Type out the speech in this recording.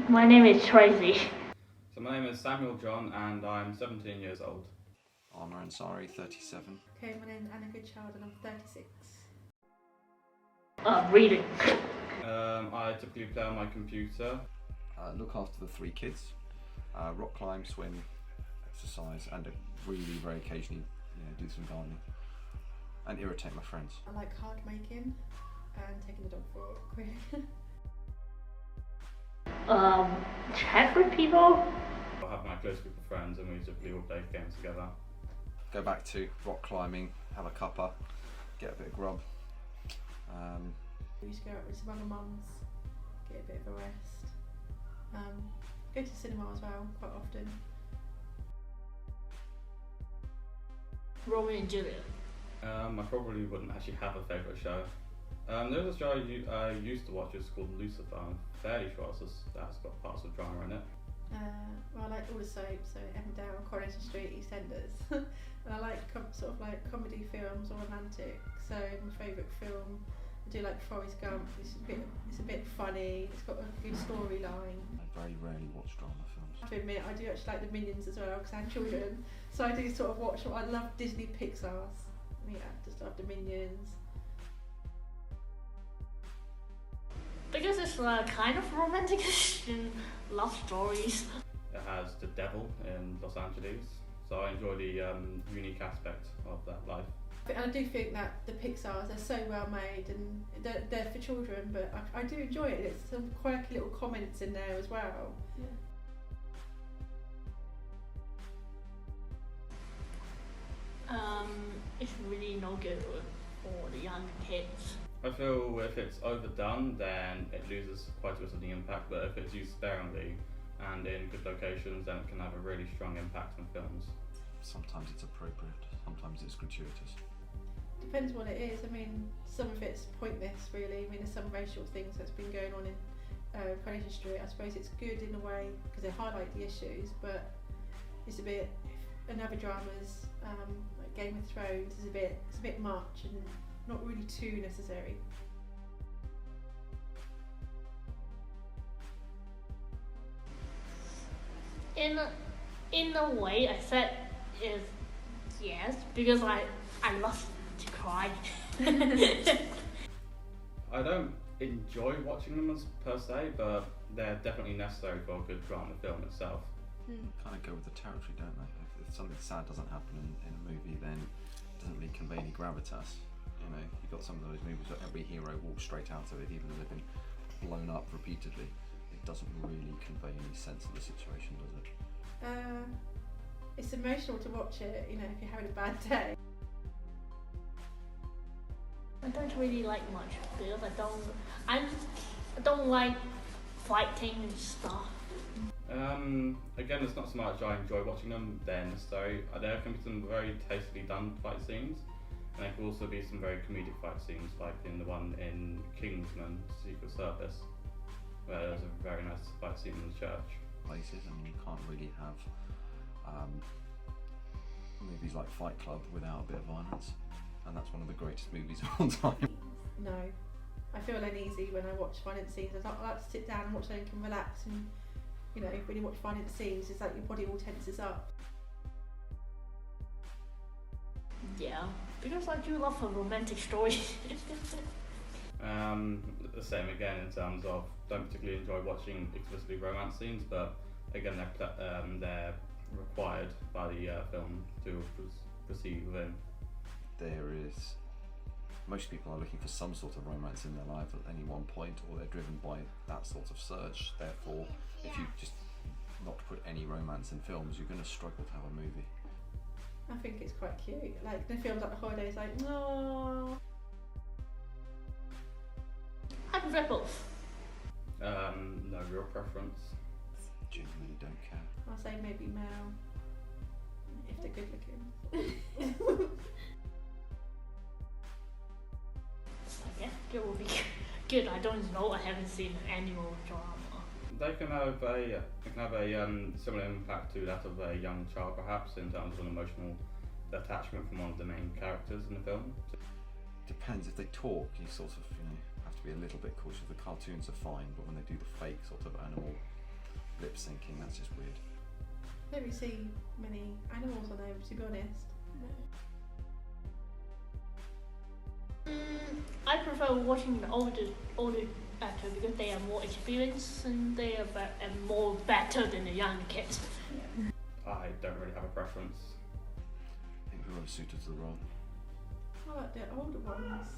My name is Tracy. So my name is Samuel John and I'm 17 years old. Armour Ansari, 37. Okay, my name's Anna Goodchild and I'm 36. Reading. I typically play on my computer. Look after the 3 kids. Rock climb, swim, exercise, and really very occasionally do some gardening. And irritate my friends. I like card making and taking the dog for a walk. Chat with people. I have my close group of friends and we typically all play games together. Go back to rock climbing, have a cuppa, get a bit of grub. We used to go out with some other mums, get a bit of a rest. Go to cinema as well, quite often. Romeo and Juliet. I probably wouldn't actually have a favourite show. There's a show I used to watch, it's called Lucifer. I'm fairly sure that's got parts of drama in it. Well, I like all the soaps, so Emmerdale, Coronation Street, EastEnders. And I like sort of like comedy films or romantic. So my favourite film, I do like Forrest Gump. It's a bit funny. It's got a good storyline. I very rarely watch drama films. I have to admit, I do actually like the Minions as well because I have children. So I do sort of watch. I love Disney Pixar's. Yeah, just love the Minions. Because it's kind of romantic and love stories. It has the devil in Los Angeles, so I enjoy the unique aspect of that life. And I do think that the Pixar's are so well made and they're for children, but I do enjoy it. There's some quirky little comments in there as well. Yeah. It's really no good for the young kids. I feel if it's overdone, then it loses quite a bit of the impact, but if it's used sparingly and in good locations, then it can have a really strong impact on films. Sometimes it's appropriate, sometimes it's gratuitous. Depends what it is. I mean, some of it's pointless, really. I mean, there's some racial things that's been going on in Coronation Street. I suppose it's good in a way because they highlight the issues, but it's a bit. Another dramas like Game of Thrones is it's a bit much and not really too necessary. In a way, I said is yes because I love to cry. I don't enjoy watching them as per se, but they're definitely necessary for a good drama film itself. Kind of go with the territory, don't they? If something sad doesn't happen in a movie, then it doesn't really convey any gravitas. You know, you've got some of those movies where every hero walks straight out of it, even though they've been blown up repeatedly. It doesn't really convey any sense of the situation, does it? It's emotional to watch it, you know, if you're having a bad day. I don't really like much because I don't like fighting and stuff. Again, it's not so much I enjoy watching them, they're necessary. There can be some very tastefully done fight scenes, and there can also be some very comedic fight scenes, like in the one in Kingsman Secret Service, where there's a very nice fight scene in the church. Places, I mean, you can't really have movies like Fight Club without a bit of violence, and that's one of the greatest movies of all time. No, I feel uneasy when I watch violent scenes. I like to sit down and watch something and relax, and you know, when you watch violent scenes, it's like your body all tenses up. Yeah, because I do love a romantic story. The same again in terms of don't particularly enjoy watching explicitly romance scenes, but again they're required by the film to proceed within. There is, most people are looking for some sort of romance in their life at any one point, or they're driven by that sort of surge. Therefore, if you just not put any romance in films, you're going to struggle to have a movie. I think it's quite cute. Like the films like The Holidays, like no. I prefer both. No real preference. Genuinely don't care. I'll say maybe Mel, if they're good looking. Yeah, it will be good. I don't know. I haven't seen animal drama. They can have a similar impact to that of a young child, perhaps, in terms of an emotional attachment from one of the main characters in the film. Depends. If they talk, you sort of have to be a little bit cautious. The cartoons are fine, but when they do the fake sort of animal lip syncing. That's just weird. Don't really see many animals on there, to be honest. I prefer watching the older actor because they are more experienced and they are and more better than the young kids. I don't really have a preference. I think whoever's suited to the role. I like the older ones.